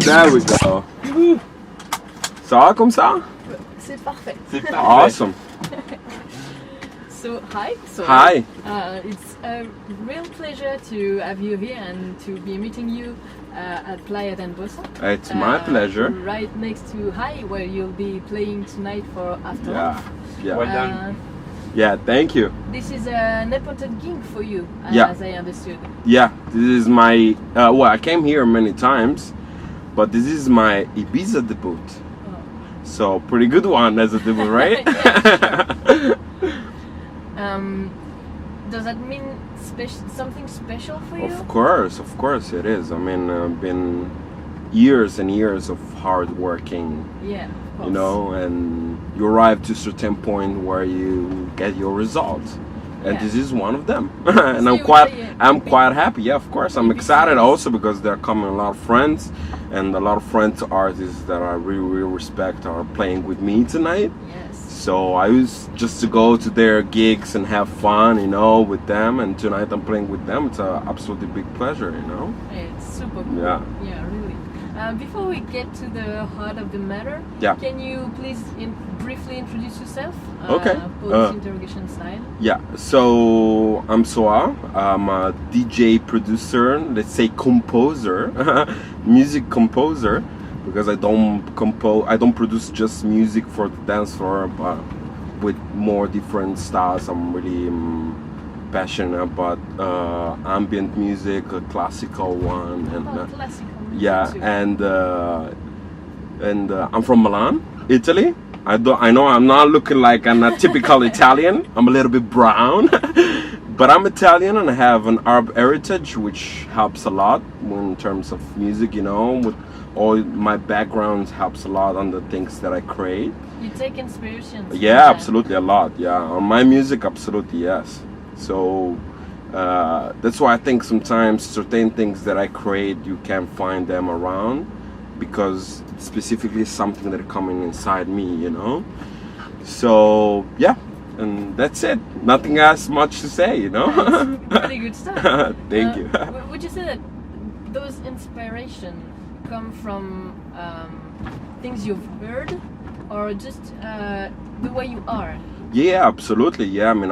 There we go. Ça va comme ça? C'est parfait. Awesome. So hi. Hi. It's a real pleasure to have you here and to be meeting you at Playa d'Ambosa. It's my pleasure. Right next to Hi, where you'll be playing tonight for Afterlife. Yeah. Well done. Yeah, thank you. This is an important gig for you, Yeah. as I understood. Yeah, this is my, well, I came here many times, but this is my Ibiza debut. Oh. So, pretty good one as a debut, right? Yeah, does that mean something special for you? Of course it is. I mean, been years and years of hard working, Yeah, of course. you know, and you arrive to a certain point where you get your results. And Yeah. this is one of them. And So I'm you quite would say, I'm quite happy. Yeah, of course. I'm Ibiza excited is- also because there are coming a lot of friends, and a lot of friends artists that I really respect are playing with me tonight. Yes. So I used just to go to their gigs and have fun, you know, with them. And tonight I'm playing with them. It's an absolutely big pleasure, you know. It's super cool. Yeah. Yeah, really. Before we get to the heart of the matter, Yeah. can you please briefly introduce yourself? Okay. Polish interrogation style. Yeah, so I'm SOEL. I'm a DJ producer, let's say composer, music composer, because I don't produce just music for the dance floor, but with more different styles. I'm really passionate about ambient music, a classical one, and Classical music yeah, too. and I'm from Milan, Italy. I know I'm not looking like a typical Italian. I'm a little bit brown, but I'm Italian and I have an Arab heritage, which helps a lot in terms of music. You know, with all my background helps a lot on the things that I create. You take inspiration. from Yeah, that. absolutely a lot. Yeah, on my music, absolutely yes. So that's why I think sometimes certain things that I create, you can't find them around, because it's specifically something that are coming inside me, you know. So yeah, and that's it. Nothing else much to say, you know. It's pretty good stuff. Thank you. Would you say that those inspiration come from things you've heard, or just the way you are? Yeah, absolutely. Yeah, I mean,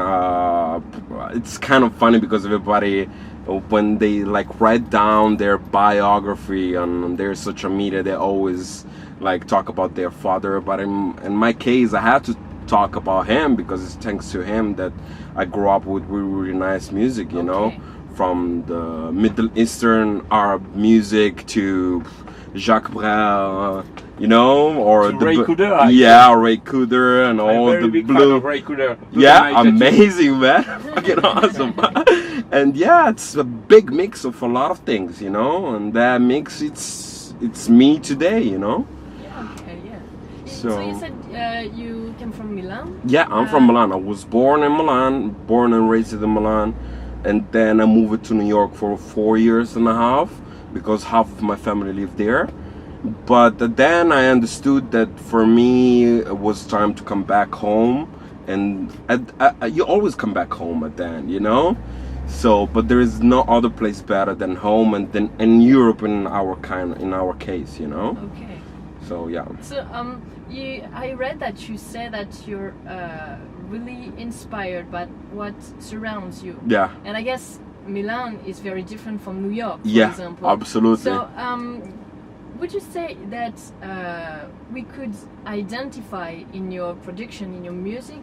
it's kind of funny because everybody, when they like write down their biography on their social media, they always like talk about their father. But in my case, I had to talk about him because it's thanks to him that I grew up with really, really nice music, you know, Okay. from the Middle Eastern Arab music to Jacques Brel, you know, or To Ray Cooder, yeah, Ray Cooder and I'm all very the big fan blue. of Ray Cooder. Yeah, amazing, man. Fucking awesome. And yeah, it's a big mix of a lot of things, you know, and that mix, it's me today, you know. Yeah. Okay. Yeah. So- you said you came from Milan. Yeah, I'm from Milan. I was born in Milan, born and raised in Milan, and then I moved to New York for 4 years and a half because half of my family lived there. But then I understood that for me it was time to come back home, and you always come back home at the end, you know. So, but there is no other place better than home, and then in Europe in our case, you know. Okay. So yeah. So I read that you said that you're really inspired by what surrounds you. Yeah. And I guess Milan is very different from New York, for Yeah. example. Absolutely. So would you say that we could identify in your production, in your music,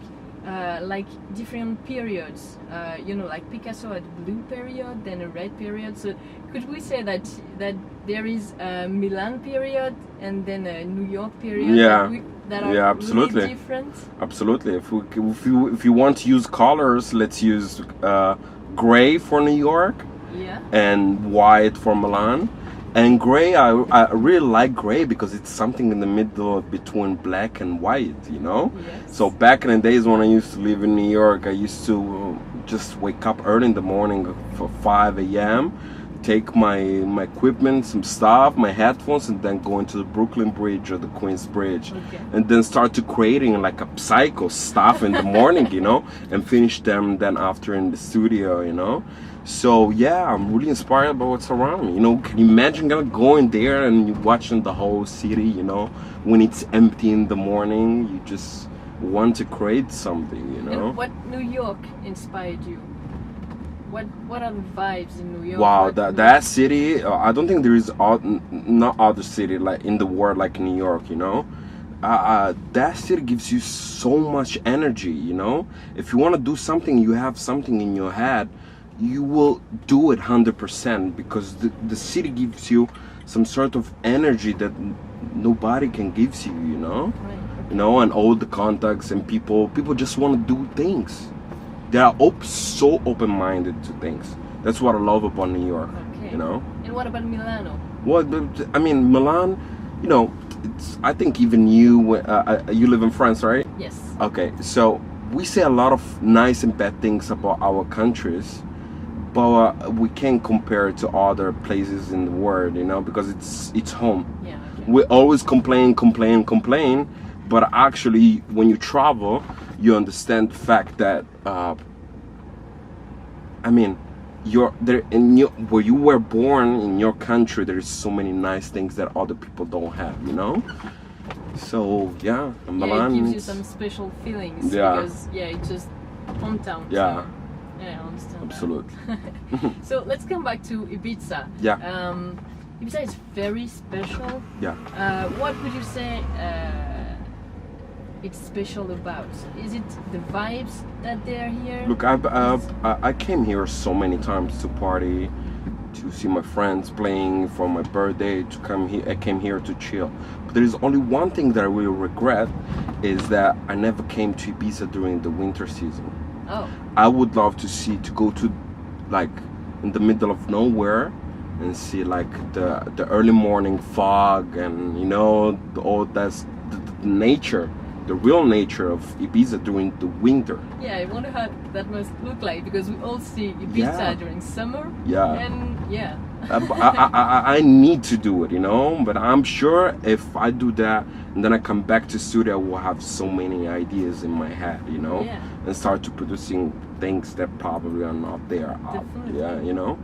like different periods? You know, like Picasso had blue period, then a red period. So could we say that there is a Milan period and then a New York period? Yeah. That are Yeah, absolutely. really different? Absolutely. If you want to use colors, let's use gray for New York Yeah. and white for Milan. And gray, I really like gray because it's something in the middle between black and white, you know? Yes. So back in the days when I used to live in New York, I used to just wake up early in the morning for 5 a.m., take my equipment, some stuff, my headphones, and then go into the Brooklyn Bridge or the Queens Bridge, and then start to creating like a psycho stuff in the morning, you know, and finish them then after in the studio, you know. So yeah, I'm really inspired by what's around me. You know, can you imagine going there and you watching the whole city, you know, when it's empty in the morning, you just want to create something, you know. And what New York inspired you? What are the vibes in New York? Wow, that city, I don't think there is not other city like in the world like New York, you know. That city gives you so much energy, you know. If you want to do something, you have something in your head, you will do it 100% because the city gives you some sort of energy that nobody can give you, you know. Right. You know, and all the contacts and people just want to do things. They are so open-minded to things. That's what I love about New York. Okay. You know. And what about Milano? Well, I mean, Milan. You know, I think even you live in France, right? Yes. Okay, so we say a lot of nice and bad things about our countries, but we can't compare it to other places in the world, you know, because it's home. Yeah. Okay. We always complain, but actually, when you travel, you understand the fact that, I mean, where you were born in your country, there's so many nice things that other people don't have, you know. So yeah, Milan. It gives you some special feelings. Yeah. Because it's just hometown. Yeah. So, yeah, I understand. Absolutely. So let's come back to Ibiza. Yeah. Ibiza is very special. Yeah. What would you say it's special about? Is it the vibes that they're here? Look, I came here so many times to party, to see my friends playing for my birthday, to come here. I came here to chill. But there is only one thing that I really regret, is that I never came to Ibiza during the winter season. Oh. I would love to go to, like, in the middle of nowhere and see like the early morning fog and, you know, all that's the nature, the real nature of Ibiza during the winter. Yeah, I wonder how that must look like, because we all see Ibiza during summer. Yeah. And yeah. I need to do it, you know, but I'm sure if I do that and then I come back to studio, I will have so many ideas in my head, you know, and start to producing things that probably are not there. Definitely. Yeah, you know.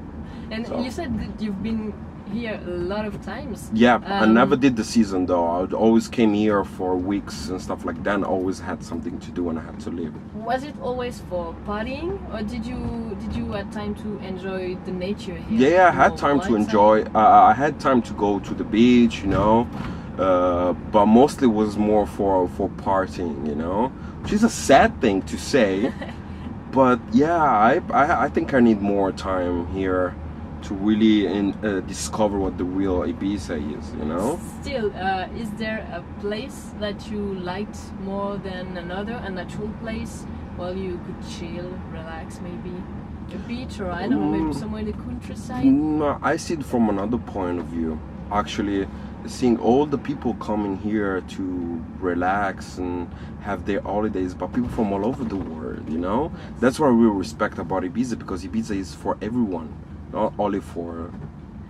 And so. You said that you've been here a lot of times. Yeah, I never did the season though. I always came here for weeks and stuff like that, and always had something to do and I had to leave. Was it always for partying, or did you have time to enjoy the nature here? Yeah, I had time to enjoy. I had time to go to the beach, you know, but mostly was more for partying, you know, which is a sad thing to say. But yeah, I think I need more time here to really discover what the real Ibiza is, you know. Still, is there a place that you liked more than another, a natural place, while you could chill, relax, maybe a beach, or I don't know, maybe somewhere in the countryside? No, I see it from another point of view. Actually, seeing all the people coming here to relax and have their holidays, but people from all over the world, you know. That's what I really respect about Ibiza, because Ibiza is for everyone, not only for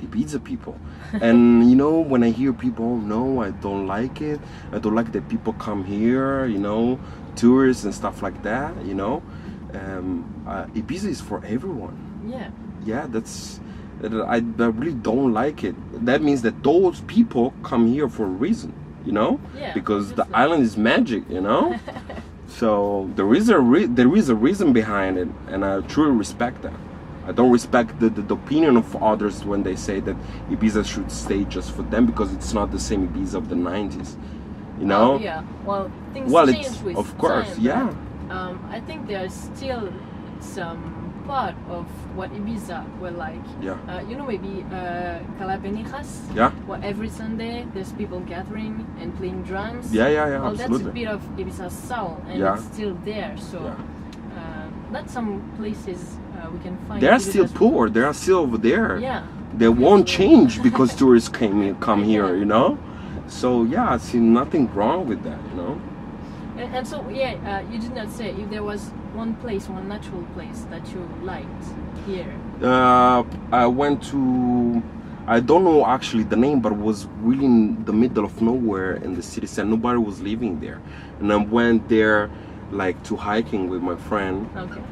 the Ibiza people. And you know, when I hear people, oh no, I don't like it, I don't like that people come here, you know, tourists and stuff like that, you know. Ibiza is for everyone. Yeah, I really don't like it. That means that those people come here for a reason, you know, because the island is magic, you know. So there is a reason behind it, and I truly respect that. I don't respect the opinion of others when they say that Ibiza should stay just for them, because it's not the same Ibiza of the 90s, you know. Well, things change with of course, time, I think there's still some part of what Ibiza were like. You know, maybe Calabenijas, where every Sunday there's people gathering and playing drums. Well, absolutely. That's a bit of Ibiza's soul, and it's still there. So that's some places we can find. They are still poor. They are still over there. They won't change because tourists come here, you know. So yeah, I see nothing wrong with that, you know. And so, yeah, you did not say if there was one place, one natural place that you liked here. I went to, I don't know actually the name, but it was really in the middle of nowhere in the city center. Nobody was living there, and I went there like to hiking with my friend. Okay.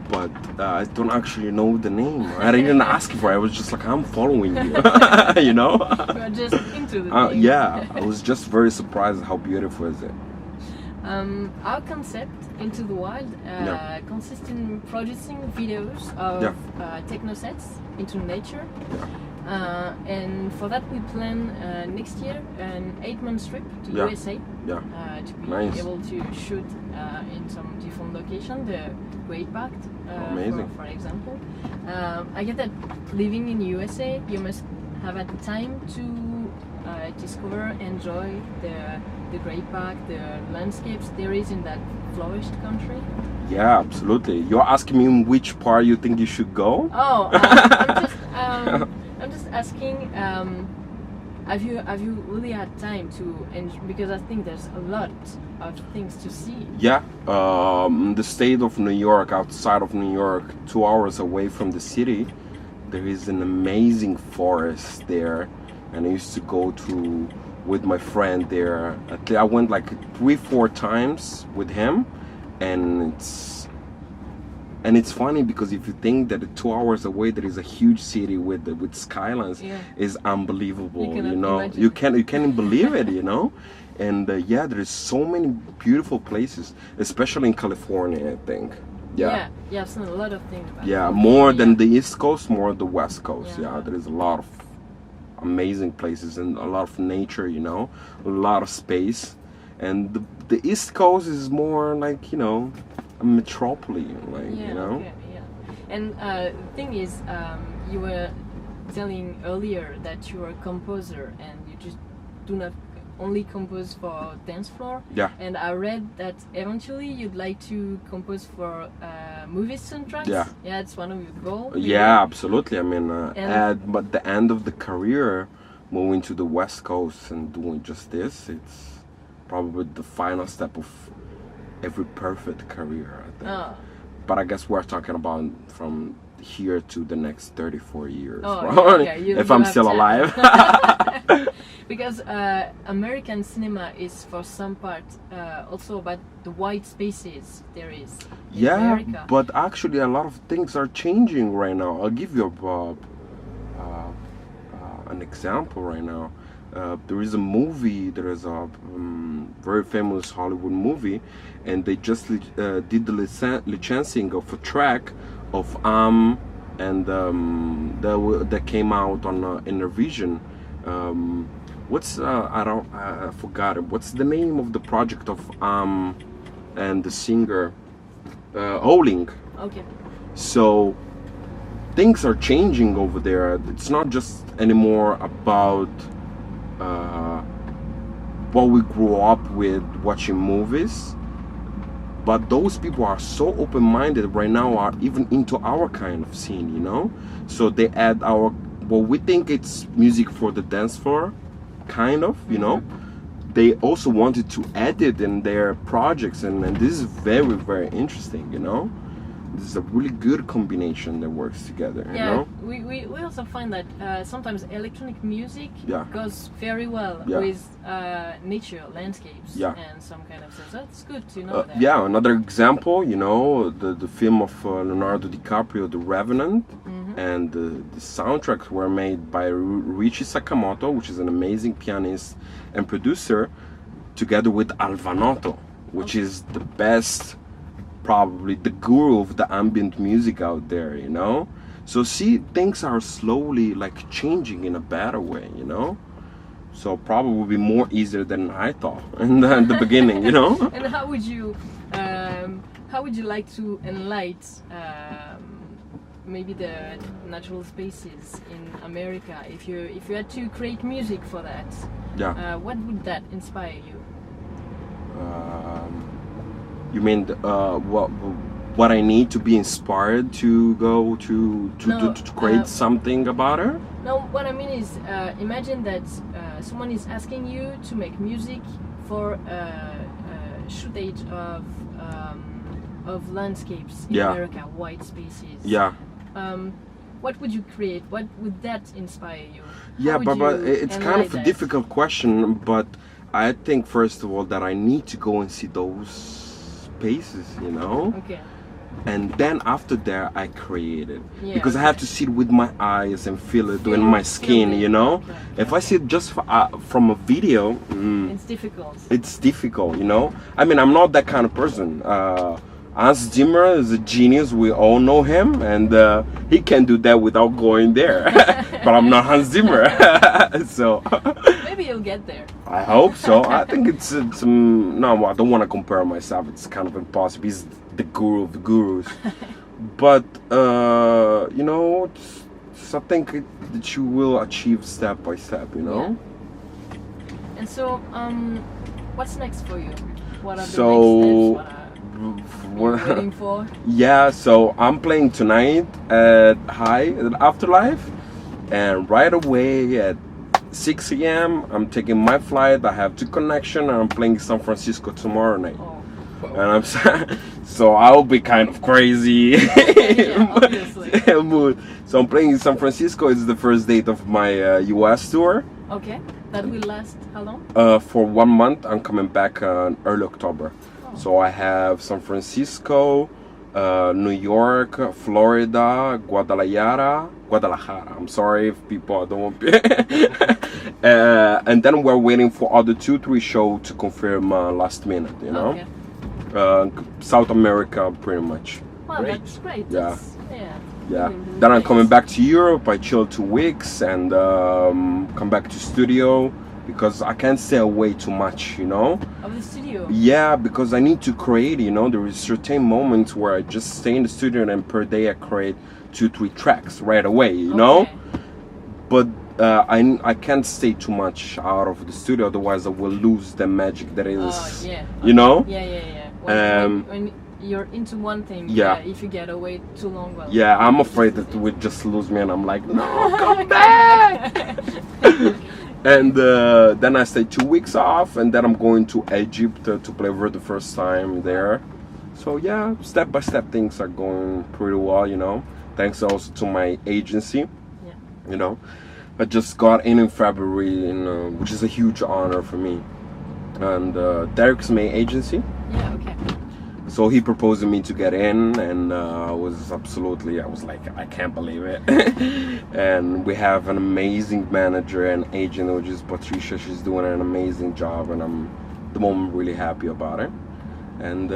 But I don't actually know the name. I didn't ask for it. I was just like, I'm following you, you know. You are just into the thing. Yeah, I was just very surprised how beautiful is it. Our concept, Into the Wild, consists in producing videos of techno sets into nature. And for that we plan next year an 8-month trip to USA to be able to shoot in some different locations, the Great Park, for example. I get that living in USA you must have at the time to discover, enjoy the Great Park, the landscapes there is in that flourished country. Yeah, absolutely. You're asking me in which part you think you should go? Oh, I'm just asking. Have you really had time to enjoy? Because I think there's a lot of things to see. Yeah, the state of New York, outside of New York, 2 hours away from the city, there is an amazing forest there, and I used to go to with my friend there. I went like 3-4 times with him, and it's funny because if you think that 2 hours away there is a huge city with skylines, is unbelievable. You know, imagine. you can't believe it. You know, and there is so many beautiful places, especially in California, I think. Yeah, I've seen a lot of things about California. More than the East Coast, more the West Coast. Yeah, there is a lot of amazing places and a lot of nature. You know, a lot of space, and the East Coast is more like, you know, a metropolis, like, you know. Okay, and the thing is, you were telling earlier that you are a composer and you just do not only compose for dance floor. Yeah. And I read that eventually you'd like to compose for movie soundtracks. Yeah, it's one of your goals. Yeah, absolutely. I mean, but the end of the career, moving to the West Coast and doing just this, it's probably the final step of every perfect career, I think. But I guess we're talking about from here to the next 34 years, if I'm still alive. Because American cinema is for some part also about the white spaces there is in America. But actually a lot of things are changing right now. I'll give you an example right now. There is a movie, there is a very famous Hollywood movie, and they just did the licensing of a track of and that came out on Innervision. I forgot it. What's the name of the project of and the singer Oling? Okay. So things are changing over there. It's not just anymore about what we grew up with watching movies, but those people are so open-minded right now, are even into our kind of scene, you know. So they add what we think it's music for the dance floor, kind of, you know. They also wanted to add it in their projects, and this is very, very interesting, you know. This is a really good combination that works together, you know? We also find that sometimes electronic music goes very well with nature, landscapes, and some kind of stuff. So that's good to know that. Yeah, another example, you know, the film of Leonardo DiCaprio, The Revenant, and the soundtracks were made by Richie Sakamoto, which is an amazing pianist and producer, together with Alvanotto, which is the best, probably the guru of the ambient music out there, you know. So see, things are slowly like changing in a better way, you know. So probably will be more easier than I thought in the beginning, you know. And how would you like to enlighten maybe the natural spaces in America if you had to create music for that? What would that inspire you? You mean what I need to be inspired to go to create something about her? No, what I mean is, imagine that someone is asking you to make music for shootage of landscapes in Yeah. America, white spaces. Yeah. What would you create? What would that inspire you? Yeah, How would but you it's kind of analyze a that? difficult question, but I think first of all that I need to go and see those spaces, you know? Okay. And then after that I create it. Yeah, Because I okay. have to see it with my eyes and feel it in Feel- my feel skin, it. you know? Okay, If I see it just from a video, It's difficult. it's difficult, you know? I mean, I'm not that kind of person. Hans Zimmer is a genius, we all know him, and he can do that without going there. But I'm not Hans Zimmer. So Maybe you'll get there. I hope so. I think it's no, I don't want to compare myself. It's kind of impossible. He's the guru of the gurus. But you know, it's something that you will achieve step by step. You know. And so, what's next for you? What are the So, next steps? What are you waiting for? Yeah. So I'm playing tonight at Afterlife, and right away at 6 a.m. I'm taking my flight. I have 2 connections, and I'm playing San Francisco tomorrow night. Oh. And I'm so I'll be kind of crazy Yeah, obviously. mood. So I'm playing in San Francisco. It's the first date of my US tour. Okay. That will last how long? For 1 month. I'm coming back early October. Oh. So I have San Francisco, New York, Florida, Guadalajara. I'm sorry if people don't want and then we're waiting for other 2-3 shows to confirm last minute, you know. Okay. South America pretty much. Well, Great. that's great. Yeah. That's, yeah. Yeah. Really Then I'm nice. coming back to Europe. I chill 2 weeks and come back to studio because I can't stay away too much, you know. Of the studio. Yeah, because I need to create, you know. There is certain moments where I just stay in the studio and then per day I create 2-3 tracks right away, you know. Okay. But I can't stay too much out of the studio, otherwise I will lose the magic that is, Oh, yeah. you know. Yeah. When you're into one thing, Yeah. if you get away too long, well. Yeah, I'm afraid that it would just lose me, and I'm like, no, come back. And then I stay 2 weeks off, and then I'm going to Egypt to play for the first time there. So yeah, step by step things are going pretty well, you know. Thanks also to my agency. Yeah. You know, I just got in February, which is a huge honor for me. And Derek's my agency. Yeah. Okay. So he proposed me to get in, and I was like, I can't believe it. And we have an amazing manager and agent, which is Patricia. She's doing an amazing job, and I'm at the moment really happy about it. And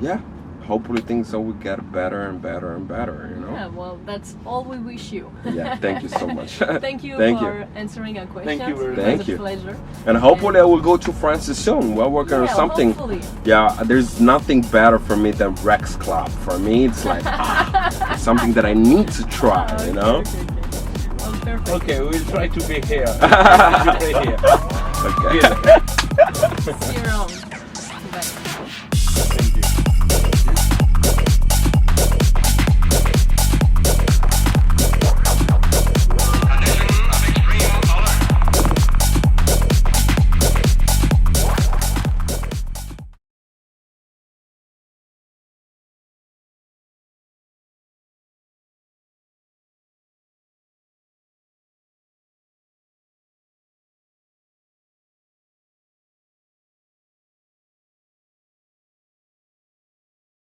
yeah, hopefully things will get better and better and better, you know. Yeah. Well, that's all we wish you. Yeah, thank you so much. Thank you Thank for you. answering our questions. Thank you very It much. was Thank a you. pleasure. And hopefully I will go to France soon. We're working on Yeah, something. hopefully. Yeah, there's nothing better for me than Rex Club. For me, it's like it's something that I need to try, you know. Okay. Well, perfect. Okay, we'll try to be here. To play here. Okay. Good. See you around.